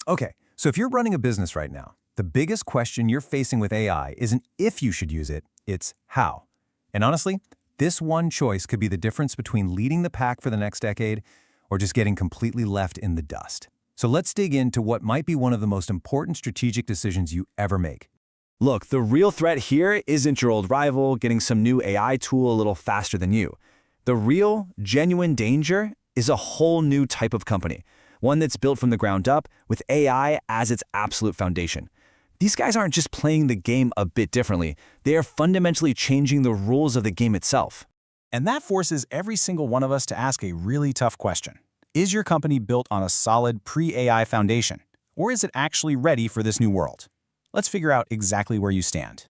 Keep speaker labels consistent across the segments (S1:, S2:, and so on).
S1: Okay, so if you're running a business right now, the biggest question you're facing with AI isn't if you should use it, it's how. And honestly, this one choice could be the difference between leading the pack for the next decade or just getting completely left in the dust. So let's dig into what might be one of the most important strategic decisions you ever make.
S2: Look, the real threat here isn't your old rival getting some new AI tool a little faster than you. The real, genuine danger is a whole new type of company, one that's built from the ground up with AI as its absolute foundation. These guys aren't just playing the game a bit differently, they are fundamentally changing the rules of the game itself.
S3: And that forces every single one of us to ask a really tough question. Is your company built on a solid pre-AI foundation, or is it actually ready for this new world? Let's figure out exactly where you stand.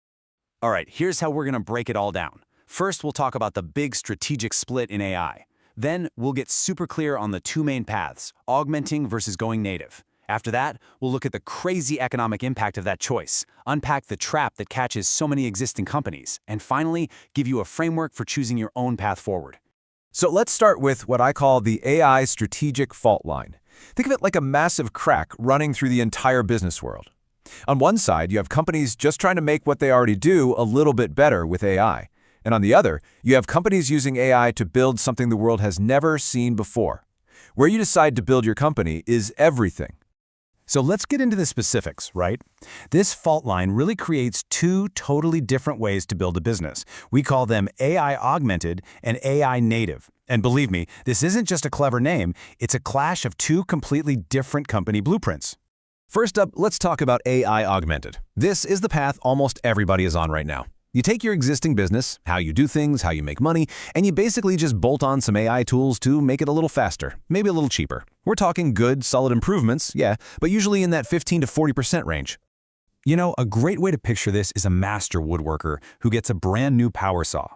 S2: All right, here's how we're going to break it all down. First, we'll talk about the big strategic split in AI. Then, we'll get super clear on the two main paths, augmenting versus going native. After that, we'll look at the crazy economic impact of that choice, unpack the trap that catches so many existing companies, and finally, give you a framework for choosing your own path forward.
S1: So let's start with what I call the AI strategic fault line. Think of it like a massive crack running through the entire business world. On one side, you have companies just trying to make what they already do a little bit better with AI. And on the other, you have companies using AI to build something the world has never seen before. Where you decide to build your company is everything.
S3: So let's get into the specifics, right? This fault line really creates two totally different ways to build a business. We call them AI-Augmented and AI-Native. And believe me, this isn't just a clever name, it's a clash of two completely different company blueprints.
S1: First up, let's talk about AI-Augmented. This is the path almost everybody is on right now. You take your existing business, how you do things, how you make money, and you basically just bolt on some AI tools to make it a little faster, maybe a little cheaper. We're talking good, solid improvements, yeah, but usually in that 15 to 40% range.
S3: You know, a great way to picture this is a master woodworker who gets a brand new power saw.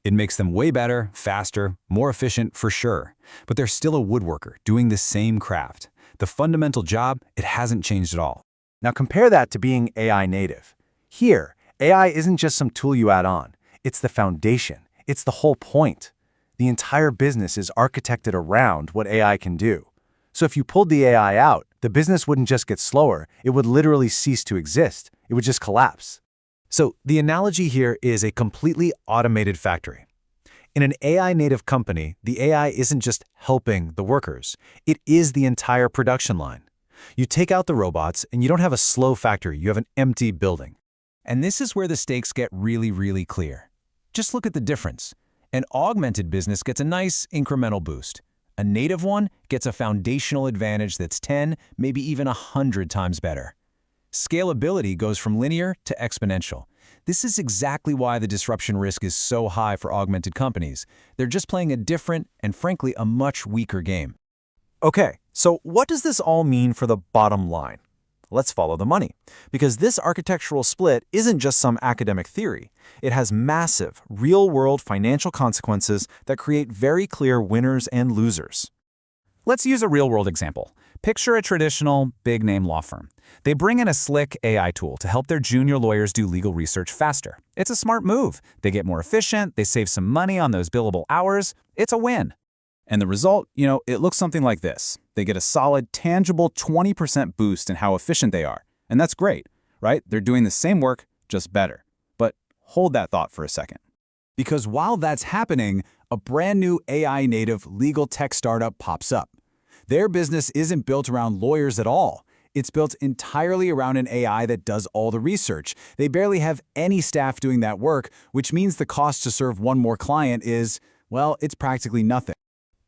S3: It makes them way better, faster, more efficient for sure. But they're still a woodworker doing the same craft. The fundamental job, it hasn't changed at all.
S4: Now compare that to being AI native. Here, AI isn't just some tool you add on. It's the foundation. It's the whole point. The entire business is architected around what AI can do. So if you pulled the AI out, the business wouldn't just get slower, it would literally cease to exist. It would just collapse.
S1: So the analogy here is a completely automated factory. In an AI-native company, the AI isn't just helping the workers. It is the entire production line. You take out the robots, and you don't have a slow factory, you have an empty building. And this is where the stakes get really, really clear. Just look at the difference. An augmented business gets a nice incremental boost. A native one gets a foundational advantage that's 10, maybe even 100 times better. Scalability goes from linear to exponential. This is exactly why the disruption risk is so high for augmented companies. They're just playing a different and frankly a much weaker game.
S4: Okay, so what does this all mean for the bottom line? Let's follow the money, because this architectural split isn't just some academic theory. It has massive, real-world financial consequences that create very clear winners and losers.
S3: Let's use a real-world example. Picture a traditional, big-name law firm. They bring in a slick AI tool to help their junior lawyers do legal research faster. It's a smart move. They get more efficient, they save some money on those billable hours. It's a win. And the result, it looks something like this. They get a solid, tangible 20% boost in how efficient they are. And that's great, right? They're doing the same work, just better. But hold that thought for a second. Because while that's happening, a brand new AI-native legal tech startup pops up. Their business isn't built around lawyers at all. It's built entirely around an AI that does all the research. They barely have any staff doing that work, which means the cost to serve one more client is, well, it's practically nothing.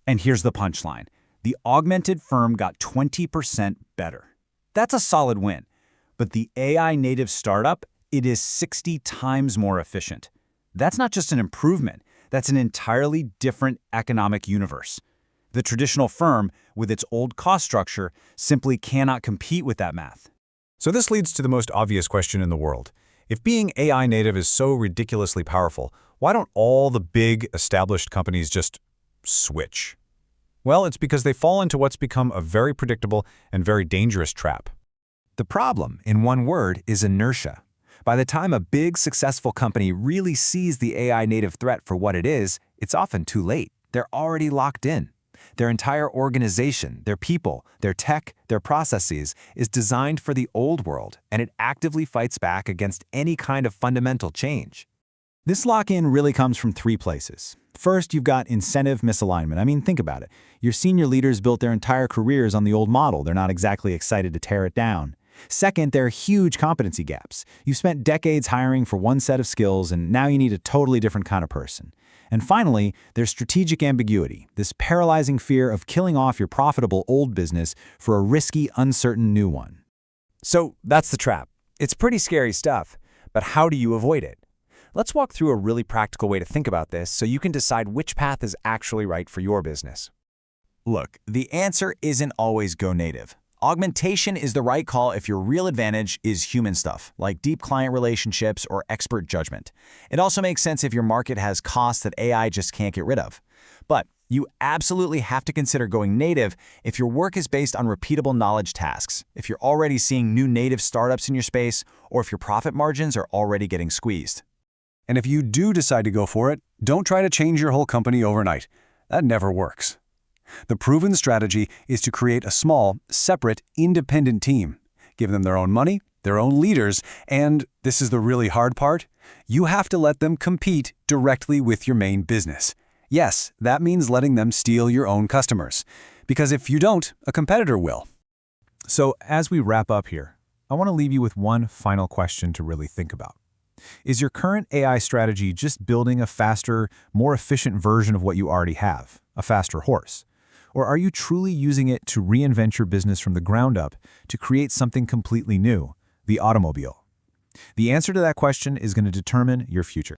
S3: And here's the punchline. The augmented firm got 20% better. That's a solid win. But the AI-native startup, it is 60 times more efficient. That's not just an improvement. That's an entirely different economic universe. The traditional firm, with its old cost structure, simply cannot compete with that math.
S1: So this leads to the most obvious question in the world. If being AI native is so ridiculously powerful, why don't all the big established companies just switch? Well, it's because they fall into what's become a very predictable and very dangerous trap. The problem, in one word, is inertia. By the time a big, successful company really sees the AI native threat for what it is, it's often too late. They're already locked in.
S2: Their entire organization, their people, their tech, their processes is designed for the old world, and it actively fights back against any kind of fundamental change.
S3: This lock-in really comes from three places. First, you've got incentive misalignment. I mean, think about it. Your senior leaders built their entire careers on the old model. They're not exactly excited to tear it down. Second, there are huge competency gaps. You've spent decades hiring for one set of skills, and now you need a totally different kind of person. And finally, there's strategic ambiguity, this paralyzing fear of killing off your profitable old business for a risky, uncertain new one.
S2: So that's the trap. It's pretty scary stuff, but how do you avoid it? Let's walk through a really practical way to think about this so you can decide which path is actually right for your business.
S1: Look, the answer isn't always go native. Augmentation is the right call if your real advantage is human stuff, like deep client relationships or expert judgment. It also makes sense if your market has costs that AI just can't get rid of. But you absolutely have to consider going native if your work is based on repeatable knowledge tasks, if you're already seeing new native startups in your space, or if your profit margins are already getting squeezed.
S4: And if you do decide to go for it, don't try to change your whole company overnight. That never works. The proven strategy is to create a small, separate, independent team. Give them their own money, their own leaders, and, this is the really hard part, you have to let them compete directly with your main business. Yes, that means letting them steal your own customers. Because if you don't, a competitor will.
S3: So as we wrap up here, I want to leave you with one final question to really think about. Is your current AI strategy just building a faster, more efficient version of what you already have, a faster horse? Or are you truly using it to reinvent your business from the ground up to create something completely new, the automobile? The answer to that question is going to determine your future.